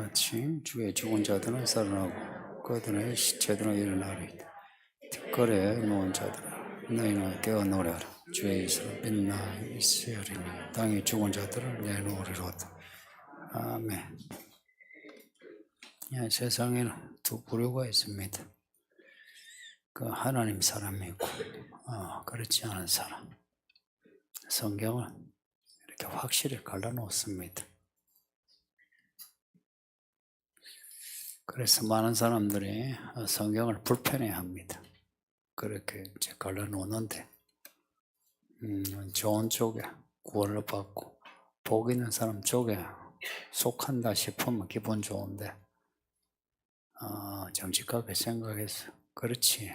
같이 주의 죽은 자들은 살아나고 그들의 시체들은 일어나리이다. 뒷거리에 누운 자들아 너희는 깨어 노래하라. 주의 이스라엘 빛나 있으리니 땅의 죽은 자들을 내놓으리로다. 아멘. 세상에는 두 부류가 있습니다. 그 하나님 사람이 있고 그렇지 않은 사람. 성경은 이렇게 확실히 갈라놓습니다. 그래서 많은 사람들이 성경을 불편해합니다. 그렇게 이제 갈라놓는데 좋은 쪽에 구원을 받고 복 있는 사람 쪽에 속한다 싶으면 기분 좋은데 정직하게 생각해서 그렇지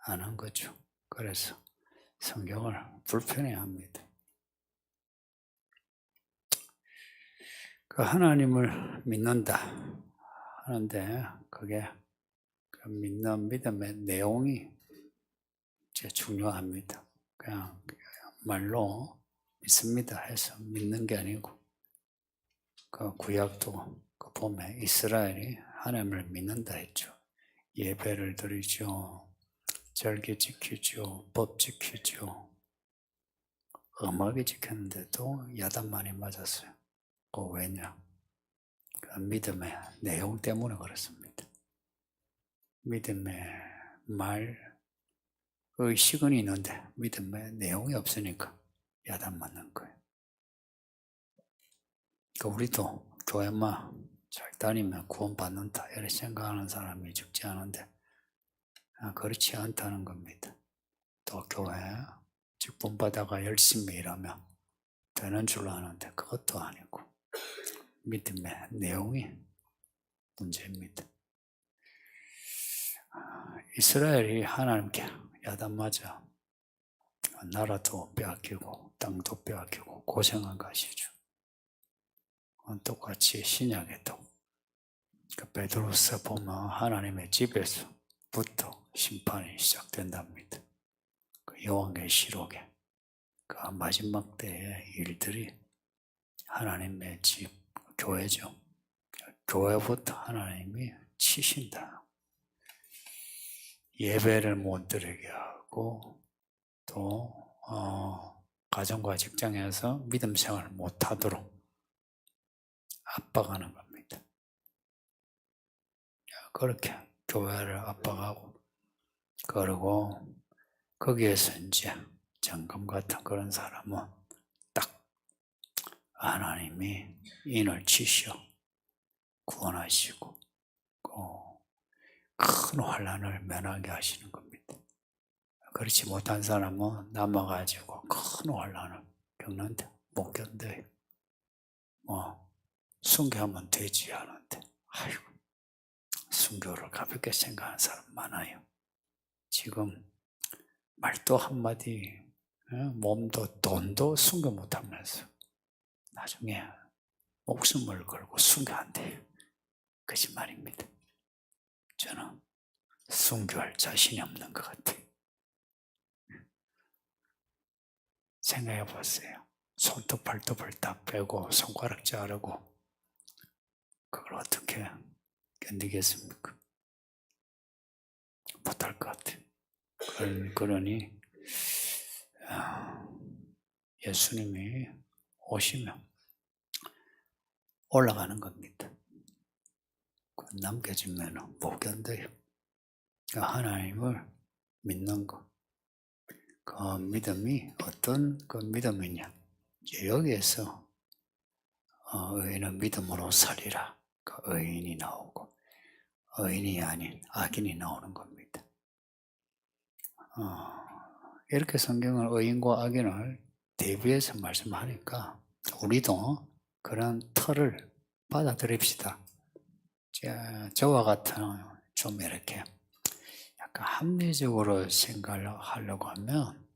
않은 거죠. 그래서 성경을 불편해합니다. 그 하나님을 믿는다 하는데 그게 그 믿는 믿음의 내용이 이제 중요합니다. 그냥 말로 믿습니다 해서 믿는 게 아니고 그 구약도 그 보면 이스라엘이 하나님을 믿는다 했죠. 예배를 드리죠. 절기 지키죠. 법 지키죠. 엄하게 지켰는데도 야단 많이 맞았어요. 왜냐? 그 믿음의 내용 때문에 그렇습니다. 믿음의 말 의식은 있는데 믿음의 내용이 없으니까 야단 맞는 거예요. 그러니까 우리도 교회만 잘 다니면 구원받는다 이렇게 생각하는 사람이 적지 않은데 그렇지 않다는 겁니다. 또 교회 직분 받아가 열심히 일하면 되는 줄 아는데 그것도 아니고 믿음의 내용이 문제입니다. 이스라엘이 하나님께 야단맞아 나라도 빼앗기고 땅도 빼앗기고 고생한 것이죠. 똑같이 신약에도 그 베드로서 보면 하나님의 집에서부터 심판이 시작된답니다. 그 요한계시록에 그 마지막 때의 일들이 하나님의 집, 교회죠. 교회부터 하나님이 치신다. 예배를 못 드리게 하고 또 가정과 직장에서 믿음 생활을 못하도록 압박하는 겁니다. 그렇게 교회를 압박하고 그리고 거기에서 이제 정금 같은 그런 사람은 딱 하나님이 인을 치셔 구원하시고 큰 환난을 면하게 하시는 겁니다. 그렇지 못한 사람은 남아가지고 큰 환난을 겪는데 못 견뎌요. 순교하면 되지 않은데 아이고 순교를 가볍게 생각하는 사람 많아요. 지금 말도 한마디 몸도 돈도 순교 못하면서 나중에 목숨을 걸고 순교한대요. 거짓말입니다. 저는 순교할 자신이 없는 것 같아요. 생각해 보세요. 손톱 발톱을 다 빼고 손가락 자르고 그걸 어떻게 견디겠습니까? 못할 것 같아요. 그러니 예수님이 오시면 올라가는 겁니다. 남겨지면 못 견뎌요. 하나님을 믿는 것. 그 믿음이 어떤 그 믿음이냐. 여기에서 의인은 믿음으로 살리라. 그 의인이 나오고 의인이 아닌 악인이 나오는 겁니다. 이렇게 성경은 의인과 악인을 대비해서 말씀하니까 우리도 그런 틀을 받아들입시다. 저와 같은 좀 이렇게 약간 합리적으로 생각을 하려고 하면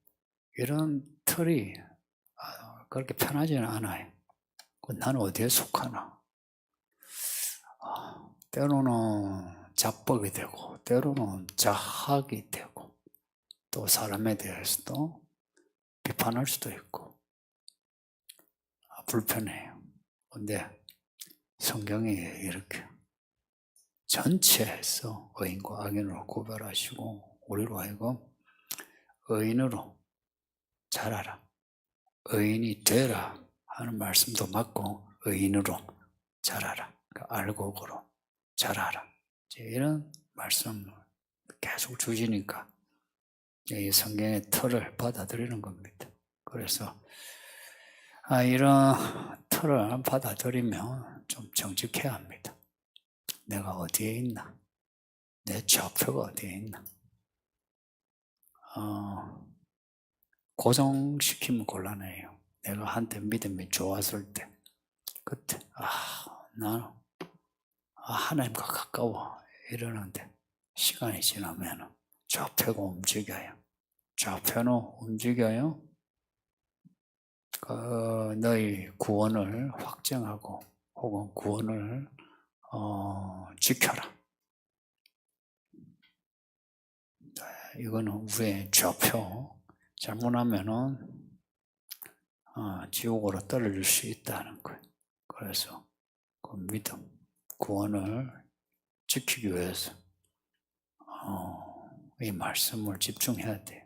이런 틀이 그렇게 편하지는 않아요. 나는 어디에 속하나? 때로는 자뻑이 되고 때로는 자학이 되고 또 사람에 대해서도 비판할 수도 있고 불편해요. 근데 성경이 이렇게 전체에서 의인과 악인으로 구별하시고 우리로 하여금 의인으로 자라라, 의인이 되라 하는 말씀도 맞고 의인으로 자라라, 그러니까 알곡으로 자라라, 이런 말씀을 계속 주시니까 이 성경의 틀을 받아들이는 겁니다. 그래서 이런 틀을 받아들이면 좀 정직해야 합니다. 내가 어디에 있나? 내 좌표가 어디에 있나? 고정시키면 곤란해요. 내가 한때 믿음이 좋았을 때, 그때 나는 하나님과 가까워 이러는데 시간이 지나면 좌표가 움직여요. 좌표는 움직여요. 너희 구원을 확정하고 혹은 구원을 지켜라. 이거는 우리의 좌표. 잘못하면은 지옥으로 떨어질 수 있다는 거예요. 그래서 그 믿음, 구원을 지키기 위해서 이 말씀을 집중해야 돼요.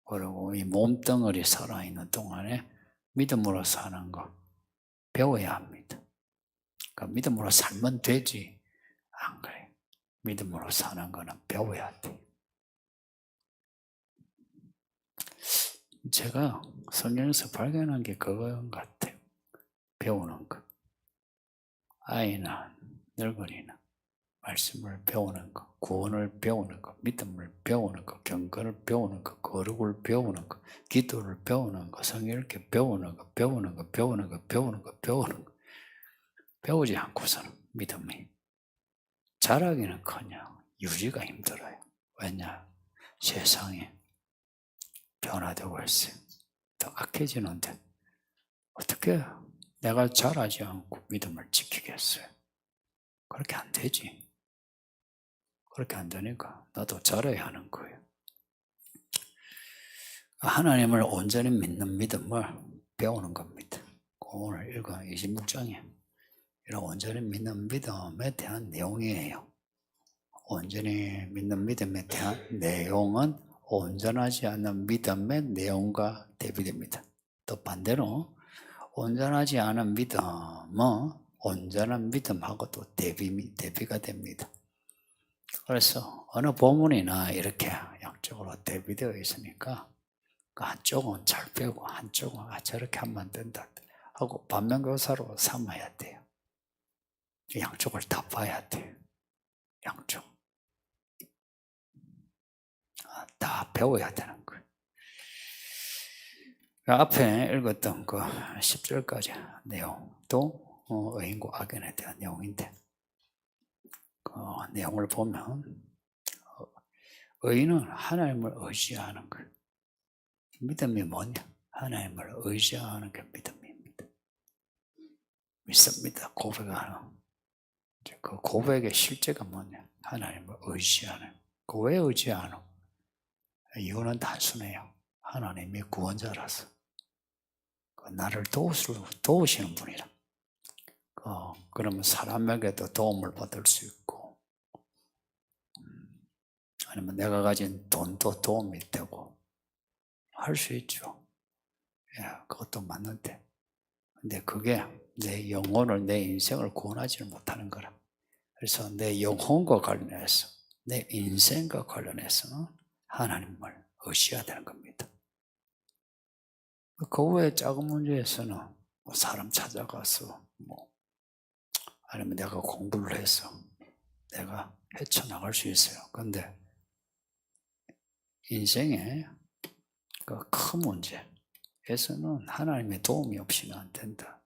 그리고 이 몸덩어리 살아있는 동안에 믿음으로 사는 거 배워야 합니다. 그러니까 믿음으로 살면 되지. 안 그래요. 믿음으로 사는 거는 배워야 돼요. 제가 성경에서 발견한 게 그건 같아요. 배우는 거. 아이나 늙은이나 말씀을 배우는 거, 구원을 배우는 거, 믿음을 배우는 거, 경건을 배우는 거, 거룩을 배우는 거, 기도를 배우는 거, 성경을 이렇게 배우는 거, 배우는 거, 배우는 거, 배우는 거, 배우는 거. 배우지 않고서는 믿음이 자라기는커녕 유지가 힘들어요. 왜냐? 세상이 변화되고 있어요. 더 악해지는데 어떻게 내가 자라지 않고 믿음을 지키겠어요? 그렇게 안 되지. 그렇게 안 되니까 나도 자라야 하는 거예요. 하나님을 온전히 믿는 믿음을 배우는 겁니다. 오늘 읽은 26장에 이런 온전히 믿는 믿음에 대한 내용이에요. 온전히 믿는 믿음에 대한 내용은 온전하지 않은 믿음의 내용과 대비됩니다. 또 반대로 온전하지 않은 믿음은 온전한 믿음하고 또 대비가 됩니다. 그래서 어느 본문이나 이렇게 양쪽으로 대비되어 있으니까 한쪽은 잘 배우고 한쪽은 저렇게 하면 안 된다 하고 반면교사로 삼아야 돼요. 양쪽을 다 봐야 돼요. 양쪽. 다 배워야 되는 거예요. 앞에 읽었던 그 10절까지 내용도 의인과 악인에 대한 내용인데 그 내용을 보면 의인은 하나님을 의지하는 거예요. 믿음이 뭐냐? 하나님을 의지하는 게 믿음입니다. 믿습니다. 고백하는. 그 고백의 실제가 뭐냐? 하나님을 의지하는. 그 왜 의지하는? 이유는 단순해요. 하나님이 구원자라서. 나를 도우시는 분이라. 그러면 사람에게도 도움을 받을 수 있고, 아니면 내가 가진 돈도 도움이 되고, 할 수 있죠. 그것도 맞는데. 근데 그게 내 영혼을, 내 인생을 구원하지 못하는 거라. 그래서 내 영혼과 관련해서, 내 인생과 관련해서는 하나님을 의지해야 되는 겁니다. 그 외에 작은 문제에서는 사람 찾아가서 아니면 내가 공부를 해서 내가 헤쳐나갈 수 있어요. 그런데 인생의 그 큰 문제에서는 하나님의 도움이 없이는 안 된다.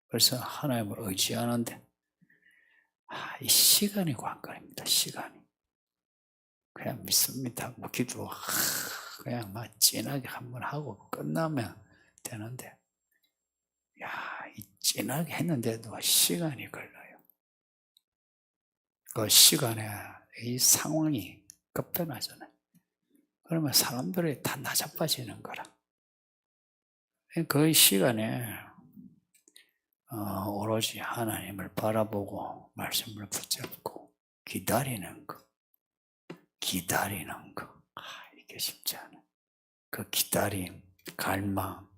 그래서 하나님을 의지하는데 이 시간이 관건입니다. 시간이. 그냥 믿습니다. 기도 그냥 진하게 한번 하고 끝나면 되는데 이 진하게 했는데도 시간이 걸려요. 그 시간에 이 상황이 급변하잖아요. 그러면 사람들이 다 나자빠지는 거라. 그 시간에 오로지 하나님을 바라보고 말씀을 붙잡고 기다리는 것. 이게 쉽지 않아요. 그 기다림, 갈망,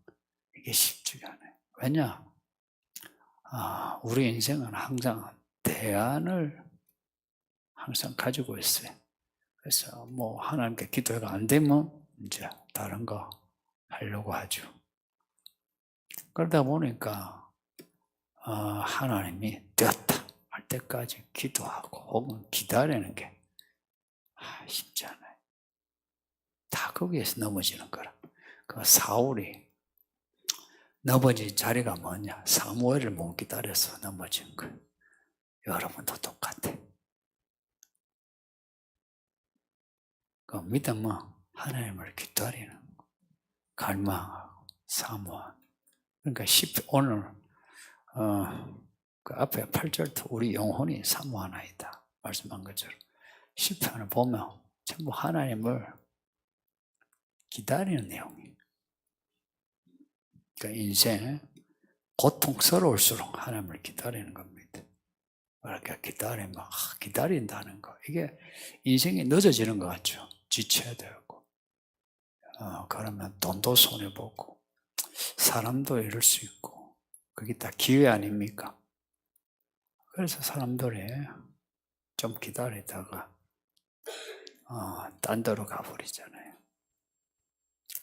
이게 쉽지가 않아요. 왜냐? 우리 인생은 항상 대안을 항상 가지고 있어요. 그래서 뭐 하나님께 기도가 안 되면 이제 다른 거 하려고 하죠. 그러다 보니까 하나님이 되었다 할 때까지 기도하고 혹은 기다리는 게 쉽지 않아요. 다 거기에서 넘어지는 거라. 그 사울이 넘어진 자리가 뭐냐? 사무엘을 못 기다려서 넘어진 거예요. 여러분도 똑같아. 그 믿음은 하나님을 기다리는 거, 갈망하고 사모하고. 그러니까 오늘 그 앞에 8절부터 우리 영혼이 사모하나이다 말씀한 것처럼 시편을 보면 전부 하나님을 기다리는 내용이에요. 그러니까 인생 고통스러울수록 하나님을 기다리는 겁니다. 그러니까 기다린다는 거. 이게 인생이 늦어지는 것 같죠. 지쳐야 되고. 그러면 돈도 손해보고, 사람도 잃을 수 있고, 그게 다 기회 아닙니까? 그래서 사람들이 좀 기다리다가, 딴 데로 가버리잖아요.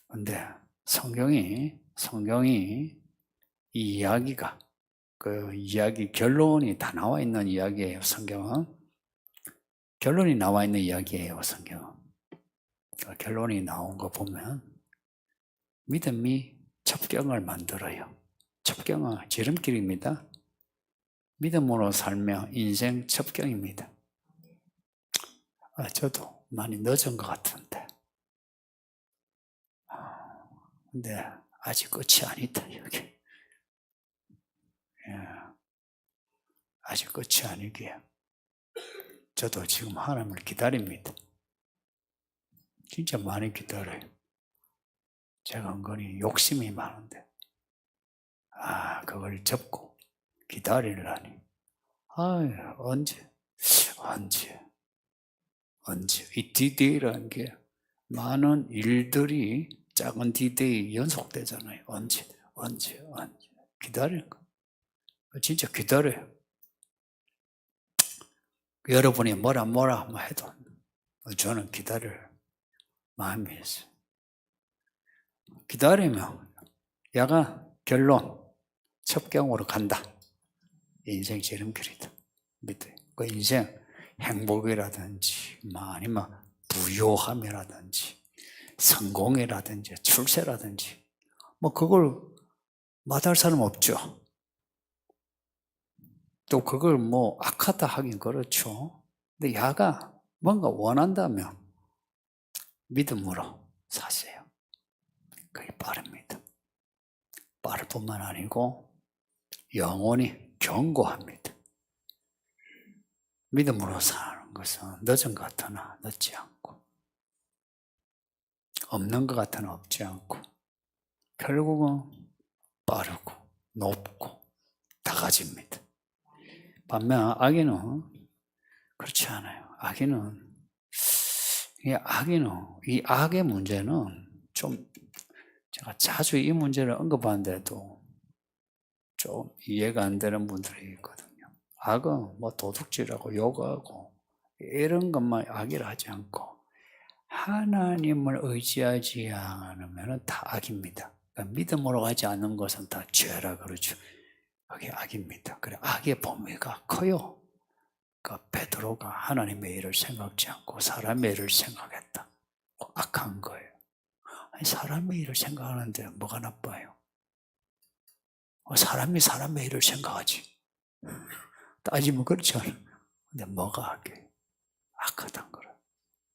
근데 성경이 이 이야기가, 그 이야기 결론이 다 나와 있는 이야기예요, 성경은. 결론이 나와 있는 이야기예요, 성경은. 결론이 나온 거 보면 믿음이 첩경을 만들어요. 첩경은 지름길입니다. 믿음으로 살며 인생 첩경입니다. 저도 많이 늦은 것 같은데. 근데 아직 끝이 아니다, 여기. 아직 끝이 아니기에 저도 지금 하나님을 기다립니다. 진짜 많이 기다려요. 제가 은근히 욕심이 많은데 그걸 접고 기다리려니 언제 이 디데이라는 게 많은 일들이 작은 디데이 연속되잖아요. 언제 기다리는 거. 진짜 기다려요. 여러분이 뭐라 해도 저는 기다릴 마음이 있어요. 기다리면 야가 결론 첩경으로 간다. 인생 지름길이다. 믿어요. 그 인생 행복이라든지 아니면 부요함이라든지 성공이라든지 출세라든지 그걸 마다할 사람 없죠. 또 그걸 악하다 하긴 그렇죠. 근데 야가 뭔가 원한다면 믿음으로 사세요. 그게 빠릅니다. 빠를 뿐만 아니고 영원히 견고합니다. 믿음으로 사는 것은 늦은 것 같으나 늦지 않고 없는 것 같으나 없지 않고 결국은 빠르고 높고 다가집니다. 반면 악인은 그렇지 않아요. 이 악의 문제는 좀 제가 자주 이 문제를 언급하는데도 좀 이해가 안 되는 분들이 있거든요. 악은 도둑질하고 욕하고 이런 것만 악이라 하지 않고 하나님을 의지하지 않으면 다 악입니다. 그러니까 믿음으로 가지 않는 것은 다 죄라 그러죠. 그게 악입니다. 그래 악의 범위가 커요. 그러니까 베드로가 하나님의 일을 생각지 않고 사람의 일을 생각했다. 악한 거예요. 아니, 사람의 일을 생각하는데 뭐가 나빠요? 사람이 사람의 일을 생각하지. 따지면 그렇지 않아요. 근데 뭐가 악해? 악하단 거라.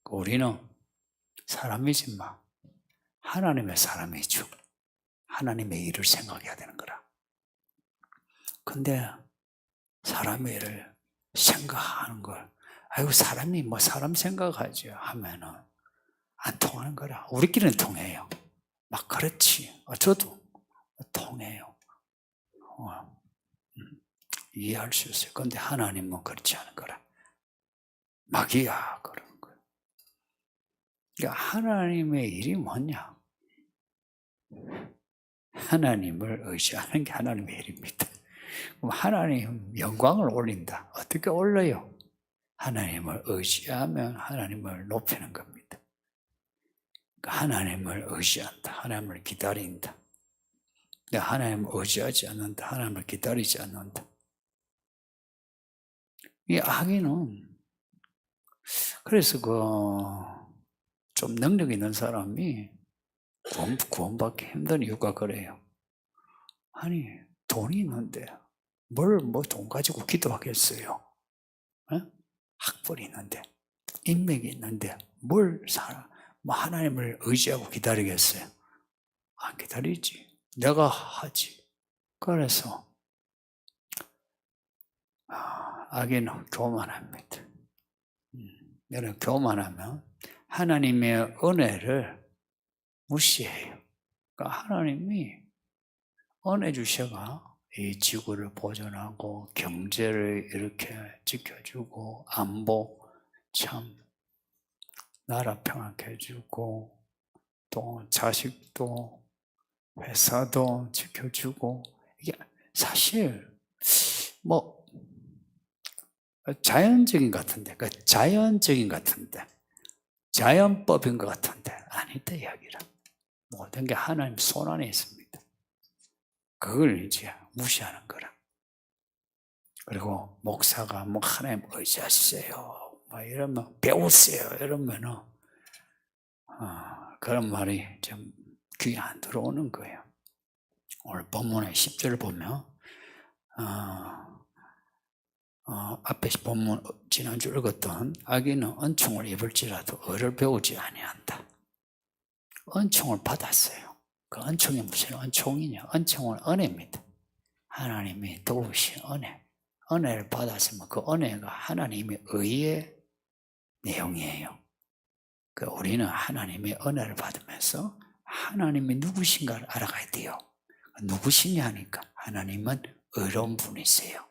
우리는 사람이지만 하나님의 사람이죠. 하나님의 일을 생각해야 되는 거라. 근데 사람의 일을 생각하는 걸 사람이 사람 생각하지 하면은 안 통하는 거라. 우리끼리는 통해요. 그렇지. 저도 통해요. 이해할 수 있어요. 그런데 하나님은 그렇지 않은 거라. 마귀야 그런 거예요. 그러니까 하나님의 일이 뭐냐? 하나님을 의지하는 게 하나님의 일입니다. 그럼 하나님 영광을 올린다. 어떻게 올려요? 하나님을 의지하면 하나님을 높이는 겁니다. 하나님을 의지한다. 하나님을 기다린다. 내가 하나님을 의지하지 않는다. 하나님을 기다리지 않는다. 이 악인은 그래서 좀 능력 있는 사람이 구원받기 힘든 이유가 그래요. 아니 돈이 있는데 뭘 돈 가지고 기도하겠어요? 어? 학벌이 있는데 인맥이 있는데 뭘 하나님을 의지하고 기다리겠어요? 안 기다리지. 내가 하지. 그래서 악인은 교만합니다. 여러분 교만하면 하나님의 은혜를 무시해요. 그러니까 하나님이 은혜 주셔가 이 지구를 보존하고 경제를 이렇게 지켜주고 안보 참 나라 평안케 해주고 또 자식도 회사도 지켜주고 이게 사실 자연적인 것 같은데 자연적인 것 같은데 자연법인 것 같은데 아니다 이야기라. 모든 게 하나님 손 안에 있습니다. 그걸 이제 무시하는 거라. 그리고 목사가 하나님 의지하세요 이러면 배우세요 이러면은 그런 말이 좀 귀에 안 들어오는 거예요. 오늘 본문의 10절 보면 앞에 본문 지난주 읽었던 악인은 은총을 입을지라도 의를 배우지 아니한다. 은총을 받았어요. 그 은총이 무슨 은총이냐? 은총은 은혜입니다. 하나님이 도우신 은혜. 은혜를 받았으면 그 은혜가 하나님의 의의 내용이에요. 우리는 하나님의 은혜를 받으면서 하나님이 누구신가를 알아가야 돼요. 누구시냐 하니까 하나님은 의로운 분이세요.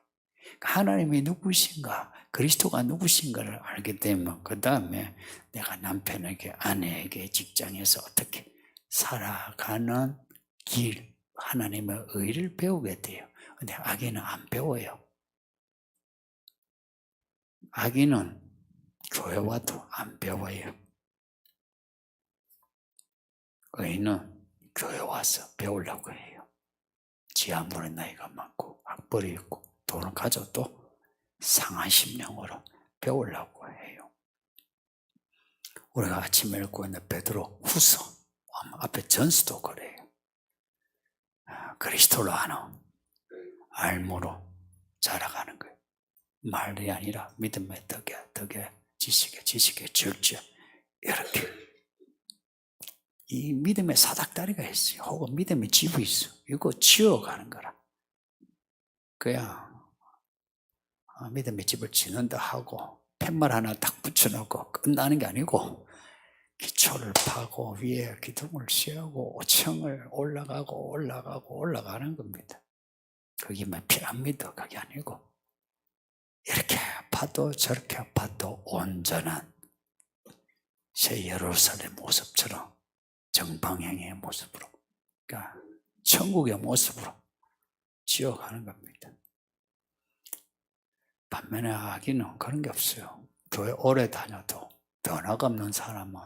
하나님이 누구신가, 그리스도가 누구신가를 알게 되면 그 다음에 내가 남편에게, 아내에게, 직장에서 어떻게 살아가는 길, 하나님의 의를 배우게 돼요. 근데 악인은 안 배워요. 악인은 교회 와도 안 배워요. 의인은 교회 와서 배우려고 해요. 지 아무리 나이가 많고 학벌이 있고 돈을 가져도 상한 심령으로 배우려고 해요. 우리가 아침에 읽고 있는 베드로 후서 앞에 전서도 그래요. 그리스도로 하는 알므로 자라가는 거예요. 말이 아니라 믿음의 덕에 지식의 절제 이렇게 이 믿음의 사닥다리가 있어요. 혹은 믿음의 집이 있어. 이거 지어가는 거라. 그냥 믿음의 집을 짓는다 하고 팻말 하나 딱 붙여놓고 끝나는 게 아니고 기초를 파고 위에 기둥을 세우고 5층을 올라가는 겁니다. 그게 피라미드 그게 아니고 이렇게 파도 저렇게 파도 온전한 새 예루살렘 모습처럼 정방향의 모습으로 그러니까 천국의 모습으로 지어가는 겁니다. 반면에 악인은 그런 게 없어요. 교회 오래 다녀도 변화가 없는 사람은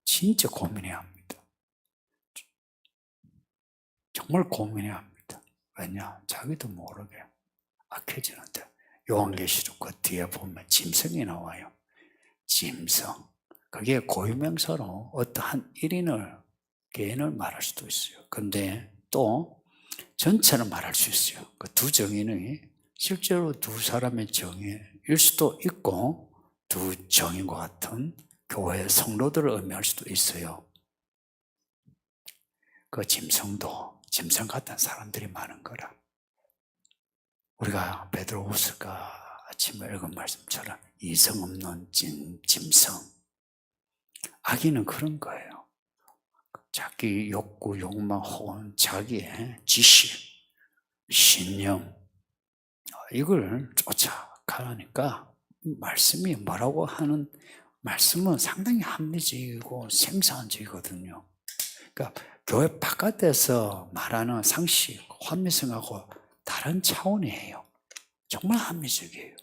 진짜 고민해야 합니다. 정말 고민해야 합니다. 왜냐? 자기도 모르게 악해지는데 요한계시록 그 뒤에 보면 짐승이 나와요. 짐승. 그게 고유명사로 어떠한 개인을 말할 수도 있어요. 근데 또 전체는 말할 수 있어요. 그 두 정의는 실제로 두 사람의 정의일 수도 있고 두 정의과 같은 교회의 성도들을 의미할 수도 있어요. 그 짐승도 짐승 같은 사람들이 많은 거라. 우리가 베드로후서가 아침에 읽은 말씀처럼 이성 없는 짐승. 악인은 그런 거예요. 자기 욕구, 욕망 혹은 자기의 지식, 신념 이걸 쫓아가니까 말씀이 뭐라고 하는 말씀은 상당히 합리적이고 생산적이거든요. 그러니까 교회 바깥에서 말하는 상식, 합리성하고 다른 차원이에요. 정말 합리적이에요.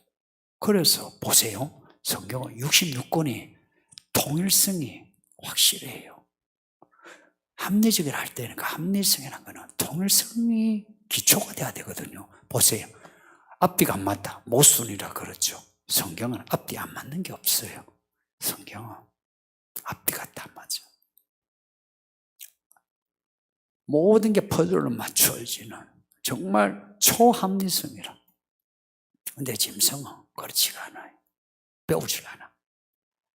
그래서 보세요. 성경은 66권이 통일성이 확실해요. 합리적이라 할 때는 그 합리성이라는 거는 통일성이 기초가 돼야 되거든요. 보세요. 앞뒤가 안 맞다. 모순이라 그러죠. 성경은 앞뒤 안 맞는 게 없어요. 성경은 앞뒤가 다 맞아. 모든 게 퍼즐로 맞춰지는 정말 초합리성이라. 근데 짐승은 그렇지가 않아요. 배우질 않아.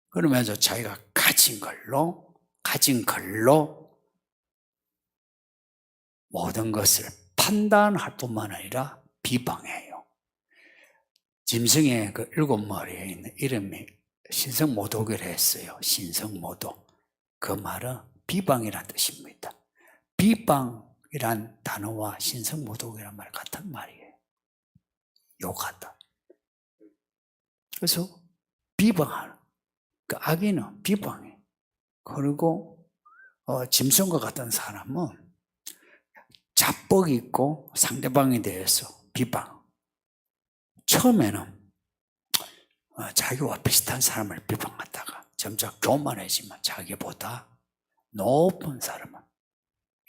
그러면서 자기가 가진 걸로 모든 것을 판단할 뿐만 아니라 비방해요. 짐승의 그 7마리에 있는 이름이 신성모독이라 했어요. 신성모독. 그 말은 비방이라는 뜻입니다. 비방이란 단어와 신성모독이란 말 같은 말이에요. 욕하다. 그래서 비방하는. 그 악인은 비방해. 그리고 짐승과 같은 사람은 자뻑이 있고 상대방에 대해서 비방. 처음에는 자기와 비슷한 사람을 비방하다가 점점 교만해지면 자기보다 높은 사람은,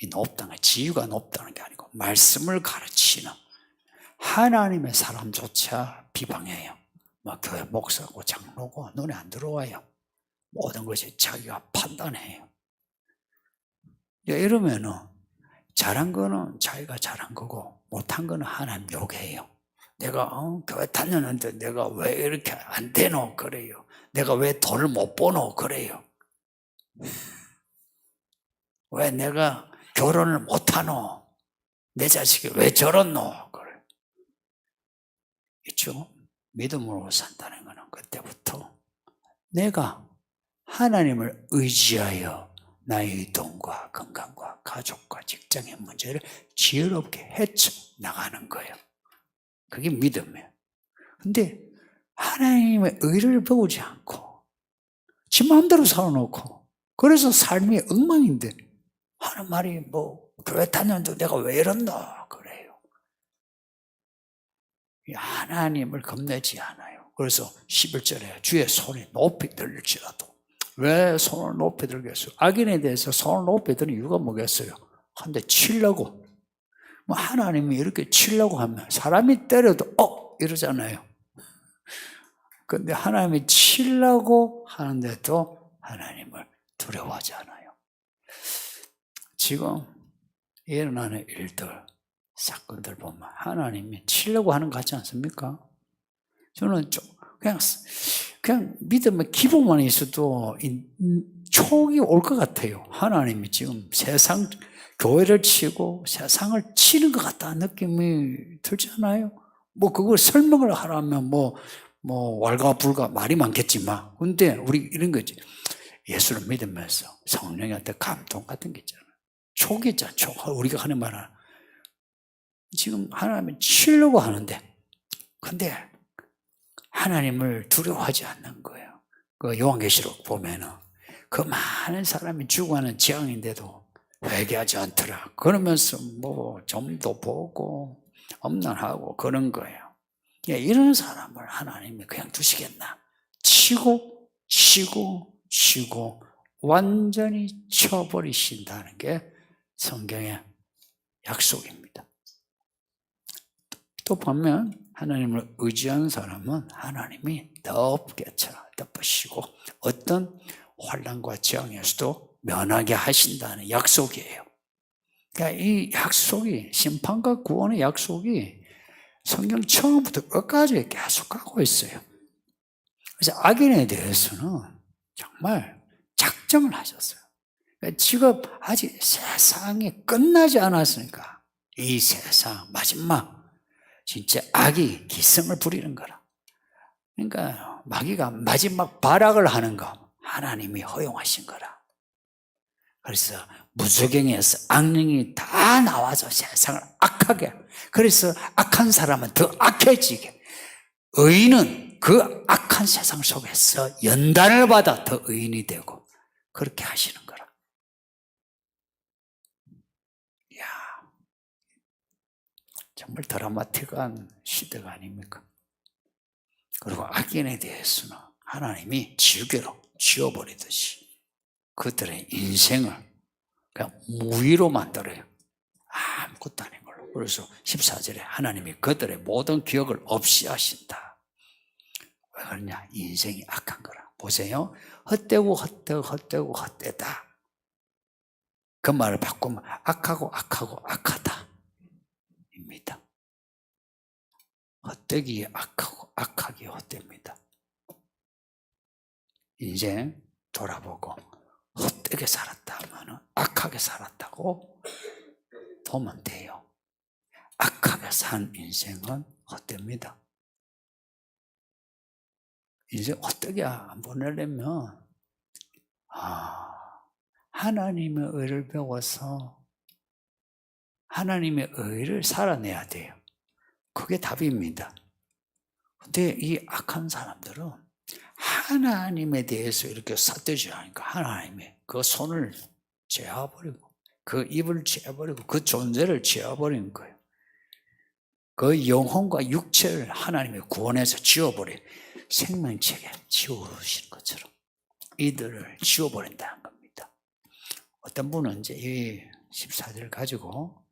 이 높다는 게 지위가 높다는 게 아니고 말씀을 가르치는 하나님의 사람조차 비방해요. 뭐 교회 목사고 장로고 눈에 안 들어와요. 모든 것이 자기가 판단해요. 이러면은 잘한 거는 자기가 잘한 거고 못한 거는 하나님 욕해요. 내가 교회 다녔는데 내가 왜 이렇게 안 되노 그래요. 내가 왜 돈을 못 버노 그래요. 왜 내가 결혼을 못하노. 내 자식이 왜 저렇노 그래. 있죠. 믿음으로 산다는 것은 그때부터 내가 하나님을 의지하여 나의 돈과 건강과 가족과 직장의 문제를 지혜롭게 헤쳐나가는 거예요. 그게 믿음이에요. 근데 하나님의 의를 배우지 않고 지 마음대로 살아놓고 그래서 삶이 엉망인데 하는 말이 뭐 교회 다녔는데 내가 왜 이런다 그래요. 하나님을 겁내지 않아요. 그래서 11절에 주의 손이 높이 들릴지라도 왜 손을 높이 들겠어요? 악인에 대해서 손을 높이 드는 이유가 뭐겠어요? 한 대 치려고. 뭐 하나님이 이렇게 치려고 하면 사람이 때려도 이러잖아요. 근데 하나님이 치려고 하는데도 하나님을 두려워하지 않아요. 지금 일어나는 일들, 사건들 보면 하나님이 치려고 하는 것 같지 않습니까? 저는 좀 그냥 믿음의 기본만 있어도 촉이 올 것 같아요. 하나님이 지금 세상 교회를 치고 세상을 치는 것 같다는 느낌이 들잖아요. 뭐 그걸 설명을 하라면 뭐 왈가불가 말이 많겠지만, 근데 우리 이런 거지. 예수를 믿으면서 성령한테 감동 같은 게 있잖아요. 촉이 있잖아. 촉. 우리가 하는 말은 지금 하나님이 치려고 하는데, 근데 하나님을 두려워하지 않는 거예요. 그 요한계시록 보면은 그 많은 사람이 죽어가는 재앙인데도 회개하지 않더라. 그러면서 뭐 점도 보고 엄난하고 그런 거예요. 이런 사람을 하나님이 그냥 두시겠나? 치고 완전히 쳐버리신다는 게 성경의 약속입니다. 또 보면 하나님을 의지하는 사람은 하나님이 덮게 덮으시고 어떤 환난과 재앙에서도 면하게 하신다는 약속이에요. 그러니까 이 약속이, 심판과 구원의 약속이 성경 처음부터 끝까지 계속 가고 있어요. 그래서 악인에 대해서는 정말 작정을 하셨어요. 그러니까 지금 아직 세상이 끝나지 않았으니까 이 세상 마지막 진짜 악이 기승을 부리는 거라. 그러니까 마귀가 마지막 발악을 하는 거 하나님이 허용하신 거라. 그래서 무저갱에서 악령이 다 나와서 세상을 악하게, 그래서 악한 사람은 더 악해지게, 의인은 그 악한 세상 속에서 연단을 받아 더 의인이 되고, 그렇게 하시는 거라. 이야, 정말 드라마틱한 시대가 아닙니까? 그리고 악인에 대해서는 하나님이 지우개로 지워버리듯이 그들의 인생을 그냥 무위로 만들어요. 아무것도 아닌 걸로. 그래서 14절에 하나님이 그들의 모든 기억을 없이 하신다. 왜 그러냐? 인생이 악한 거라. 보세요. 헛되고 헛되고 헛되고 헛되다. 그 말을 바꾸면 악하고 악하고 악하다 입니다. 헛되기 악하고 악하기 헛됩니다. 인생 돌아보고 헛되게 살았다 하면 악하게 살았다고 보면 돼요. 악하게 산 인생은 헛됩니다. 인생 헛되게 안 보내려면 하나님의 의를 배워서 하나님의 의를 살아내야 돼요. 그게 답입니다. 근데 이 악한 사람들은 하나님에 대해서 이렇게 삿대질 하니까 하나님의 그 손을 재어버리고 그 입을 재어버리고 그 존재를 재어버리는 거예요. 그 영혼과 육체를 하나님의 구원해서 지워버려 생명책에 지우신 것처럼 이들을 지워버린다는 겁니다. 어떤 분은 이제 이 14절을 가지고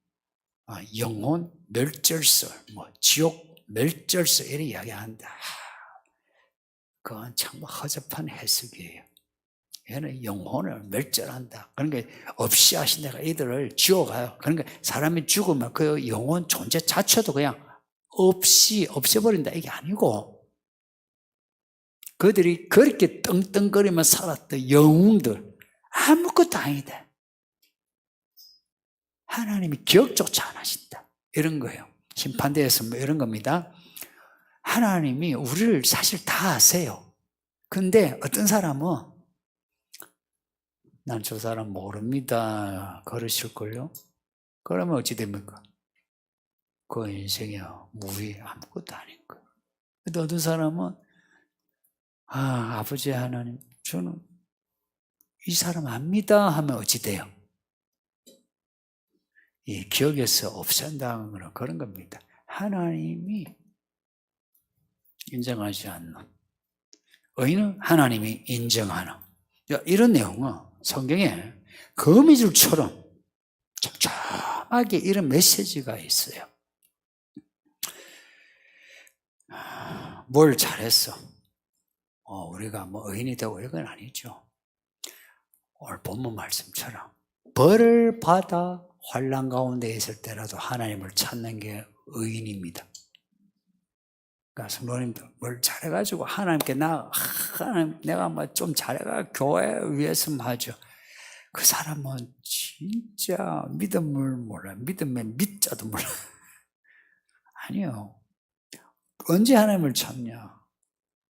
영혼 멸절설, 지옥 멸절설 이렇게 이야기한다. 그건 참 허접한 해석이에요. 얘는 영혼을 멸절한다. 그러니까 없이 하신 데가 이들을 지워가요. 그러니까 사람이 죽으면 그 영혼 존재 자체도 그냥 없애버린다 이게 아니고 그들이 그렇게 떵떵거리며 살았던 영웅들 아무것도 아니다. 하나님이 기억조차 안 하신다. 이런 거예요. 심판대에서 이런 겁니다. 하나님이 우리를 사실 다 아세요. 근데 어떤 사람은 난 저 사람 모릅니다. 그러실걸요? 그러면 어찌 됩니까? 그 인생이야 무의 아무것도 아닌 거예요. 근데 어떤 사람은 아버지 하나님 저는 이 사람 압니다 하면 어찌 돼요? 이 기억에서 없앤다는 건 그런 겁니다. 하나님이 인정하지 않는 의인은 하나님이 인정하는 이런 내용은 성경에 거미줄처럼 촘촘하게 이런 메시지가 있어요. 뭘 잘했어? 우리가 의인이 되고 이건 아니죠. 오늘 본문 말씀처럼 벌을 받아 환난 가운데 있을 때라도 하나님을 찾는 게 의인입니다. 그러니까 성도님들 뭘 잘해가지고 하나님께 하나님 내가 좀 잘해가 교회 위해서 하죠. 그 사람은 진짜 믿음을 몰라. 믿음의 믿자도 몰라. 아니요. 언제 하나님을 찾냐?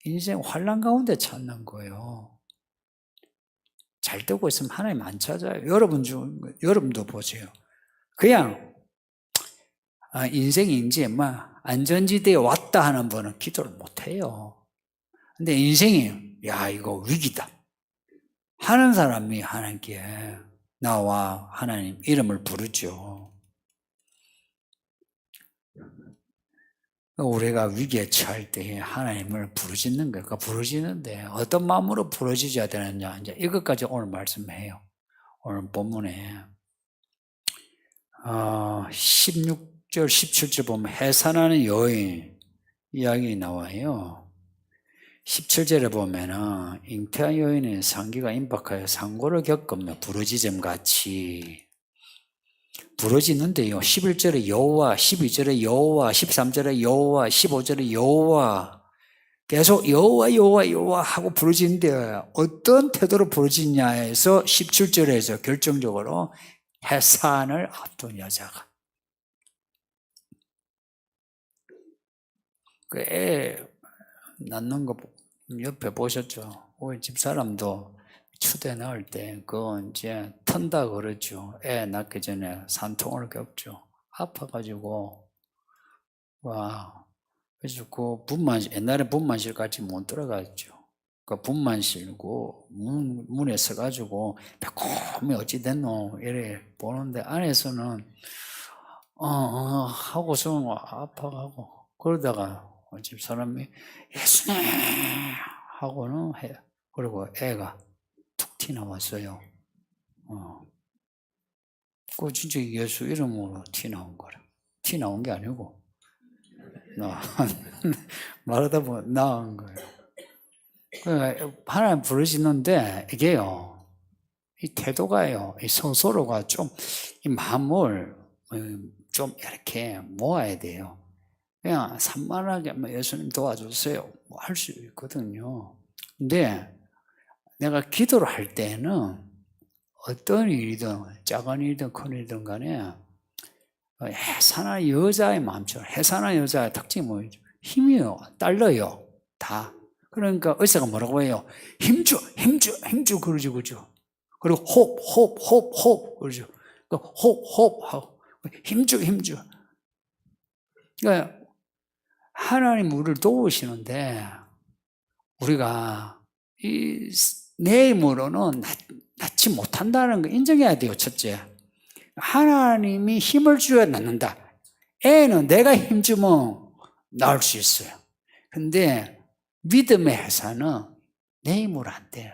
인생 환난 가운데 찾는 거예요. 잘 되고 있으면 하나님 안 찾아요. 여러분도 보세요. 그냥 인생이 이제 안전지대에 왔다 하는 분은 기도를 못해요. 근데 인생이 이거 위기다 하는 사람이 하나님께 나와 하나님 이름을 부르죠. 우리가 위기에 처할 때 하나님을 부르짖는 거예요. 부르짖는데 어떤 마음으로 부르짖어야 되느냐 이제 이것까지 오늘 말씀해요. 오늘 본문에 16절 17절 보면 해산하는 여인 이야기 나와요. 17절에 보면은 잉태한 여인의 상기가 임박하여 상고를 겪으며 부르짖음같이 부르짖는데요. 11절에 여호와, 12절에 여호와, 13절에 여호와, 15절에 여호와 계속 여호와 하고 부르짖는데 어떤 태도로 부르짖냐에서 17절에서 결정적으로 해산을 앞둔 여자가 그 애 낳는 거 옆에 보셨죠? 우리 집사람도 추대 낳을 때 그거 이제 턴다 그러죠. 애 낳기 전에 산통을 겪죠. 아파가지고 와 그래서 그 옛날에 분만실까지 못 들어갔죠. 그 분만실고 문에 서가지고 매콤히 어찌 됐노 이래 보는데 안에서는 하고서 아파가고 그러다가 집 사람이 예수님 하고는 해. 그리고 애가 툭 튀나왔어요. 그 진짜 예수 이름으로 튀나온 거라. 튀나온 게 아니고 말하다 보면 나은 거예요. 하나님 부르시는데 이게요, 이 태도가요, 이 서로가 좀 이 마음을 좀 이렇게 모아야 돼요. 그냥 산만하게 예수님 도와주세요 할 수 있거든요. 근데 내가 기도를 할 때는 어떤 일이든 작은 일이든 큰 일이든 간에 해산한 여자의 마음처럼 해산한 여자의 특징이 뭐죠? 힘이요, 딸려요, 다. 그러니까 의사가 뭐라고 해요? 힘줘, 힘줘, 힘줘 그러죠, 그죠? 그리고 호흡 그러죠. 호흡 하고 힘줘, 힘줘. 그러니까 하나님 우리를 도우시는데 우리가 내 힘으로는 낫지 못한다는 거 인정해야 돼요. 첫째, 하나님이 힘을 주어야 낫는다. 애는 내가 힘주면 나을 수 있어요. 근데 믿음의 회사는 내 힘으로 안 돼요.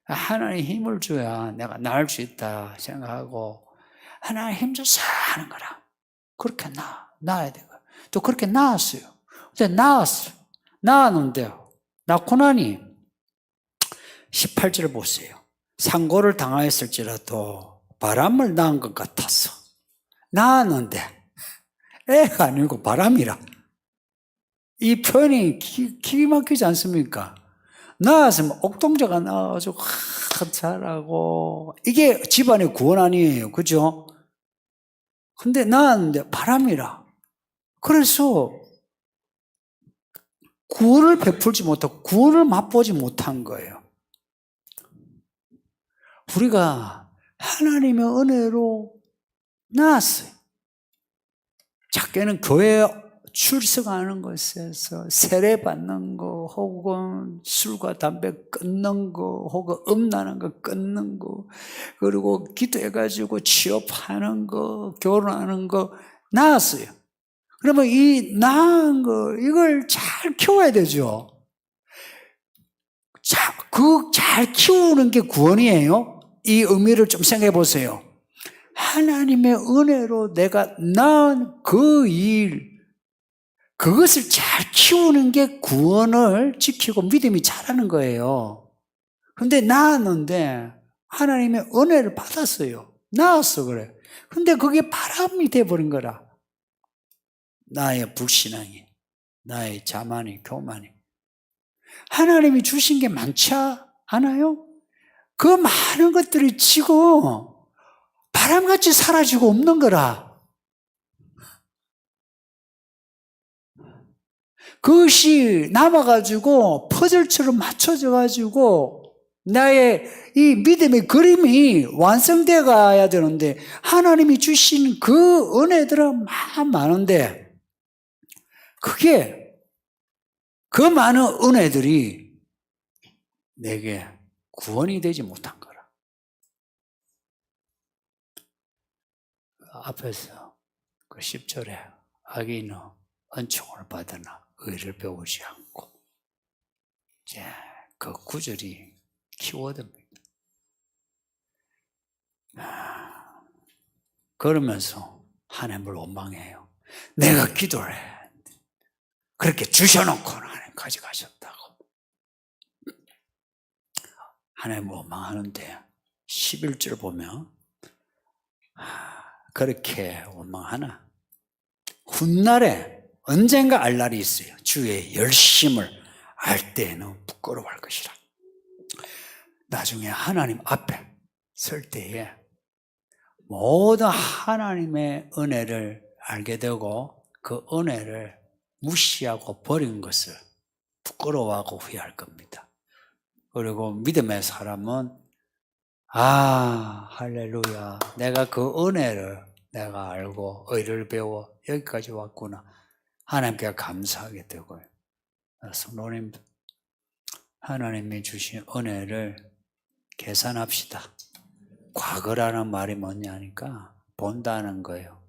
하나님 힘을 줘야 내가 나을 수 있다 생각하고 하나님 힘 줘서 하는 거라. 그렇게 낳아야 돼요. 또 그렇게 낳았어요. 이제 낳았는데요. 낳고 나니 18절 보세요. 상고를 당하였을지라도 바람을 낳은 것 같았어. 낳았는데 애가 아니고 바람이라. 이 표현이 기가 막히지 않습니까? 낳았으면 옥동자가 나와가지고 잘하고 이게 집안의 구원 아니에요. 그죠? 근데 낳았는데 바람이라. 그래서 구원을 베풀지 못하고 구원을 맛보지 못한 거예요. 우리가 하나님의 은혜로 낳았어요. 작게는 교회에 출석하는 것에서 세례 받는 거, 혹은 술과 담배 끊는 거, 혹은 음란한 거 끊는 거, 그리고 기도해가지고 취업하는 거, 결혼하는 거 낳았어요. 그러면 이 낳은 거, 이걸 잘 키워야 되죠. 잘 키우는 게 구원이에요. 이 의미를 좀 생각해 보세요. 하나님의 은혜로 내가 낳은 그 일, 그것을 잘 키우는 게 구원을 지키고 믿음이 자라는 거예요. 근데 낳았는데 하나님의 은혜를 받았어요. 낳았어, 그래. 근데 그게 바람이 돼버린 거라. 나의 불신앙이, 나의 자만이, 교만이. 하나님이 주신 게 많지 않아요? 그 많은 것들이 지금 바람같이 사라지고 없는 거라. 그것이 남아가지고 퍼즐처럼 맞춰져가지고 나의 이 믿음의 그림이 완성되어 가야 되는데 하나님이 주신 그 은혜들은 많은데 그게 그 많은 은혜들이 내게 구원이 되지 못한 거라. 앞에서 그 10절에 악인은 은총을 받으나 의를 배우지 않고, 이제 그 구절이 키워드입니다. 그러면서 하나님을 원망해요. 내가 기도를 해. 그렇게 주셔놓고 하나님 가져가셨다고. 하나님을 원망하는데 11절 보면 그렇게 원망하나? 훗날에 언젠가 알 날이 있어요. 주의 열심을 알 때에는 부끄러워할 것이라. 나중에 하나님 앞에 설 때에 모든 하나님의 은혜를 알게 되고 그 은혜를 무시하고 버린 것을 부끄러워하고 후회할 겁니다. 그리고 믿음의 사람은 할렐루야. 내가 그 은혜를 내가 알고 의를 배워 여기까지 왔구나. 하나님께 감사하게 되고요. 성도님, 하나님이 주신 은혜를 계산합시다. 과거라는 말이 뭐냐니까 본다는 거예요.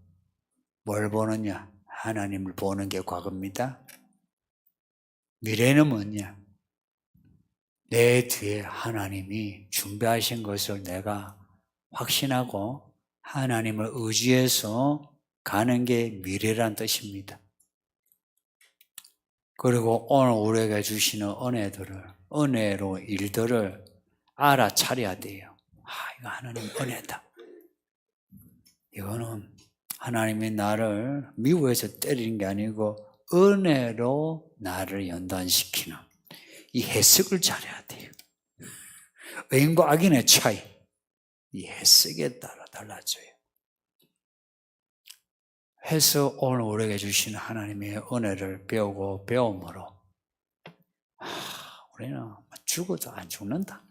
뭘 보느냐? 하나님을 보는 게 과거입니다. 미래는 뭐냐? 내 뒤에 하나님이 준비하신 것을 내가 확신하고 하나님을 의지해서 가는 게 미래란 뜻입니다. 그리고 오늘 우리에게 주시는 은혜로 일들을 알아차려야 돼요. 이거 하나님 은혜다. 이거는 하나님이 나를 미워해서 때리는 게 아니고 은혜로 나를 연단시키는 이 해석을 잘해야 돼요. 의인과 악인의 차이, 이 해석에 따라 달라져요. 해서 오늘 우리에게 주신 하나님의 은혜를 배우고 배움으로 우리는 죽어도 안 죽는다.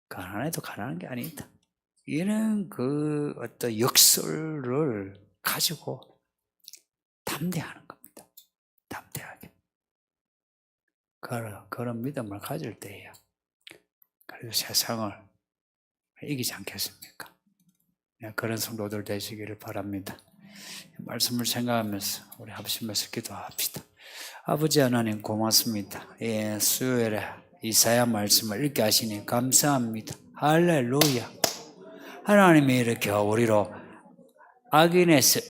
가난해도 가난한 게 아니다. 이런 그 어떤 역설을 가지고 담대하는 겁니다. 담대하게. 그런 믿음을 가질 때예요. 그래서 세상을 이기지 않겠습니까? 그런 성도들 되시기를 바랍니다. 말씀을 생각하면서 우리 합심해서 기도합시다. 아버지 하나님 고맙습니다. 수요일에 이사야 말씀을 읽게 하시니 감사합니다. 할렐루야. 하나님이 이렇게 우리로 악인의